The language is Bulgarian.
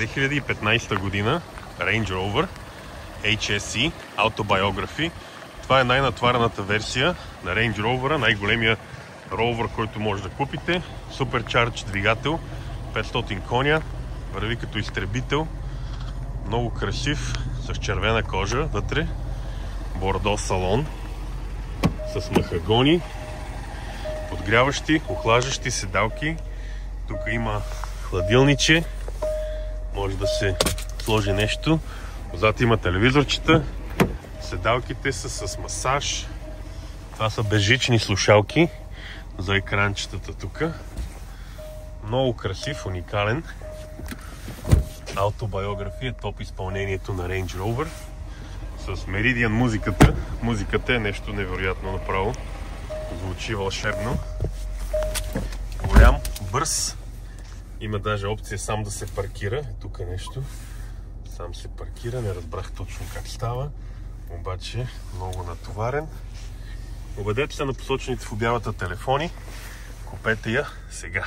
2015 година Range Rover HSE Autobiography. Това е най-натварената версия на Range Rover, най-големия ровър, който може да купите. Supercharged двигател, 500 коня, върви като изтребител, много красив, с червена кожа вътре, бордо салон, с махагони, подгряващи, охлаждащи седалки. Тук има хладилниче, може да се сложи нещо. Отзад има телевизорчета, седалките са с масаж. Това са безжични слушалки за екранчетата тук. Много красив, уникален. Autobiography е топ изпълнението на Range Rover. С Meridian музиката. Музиката е нещо невероятно направо. Звучи вълшебно. Голям, бърз. Има даже опция сам да се паркира. Тук е нещо. Сам се паркира. Не разбрах точно как става. Обаче много натоварен. Обадете се на посочените в обявата телефони. Купете я сега.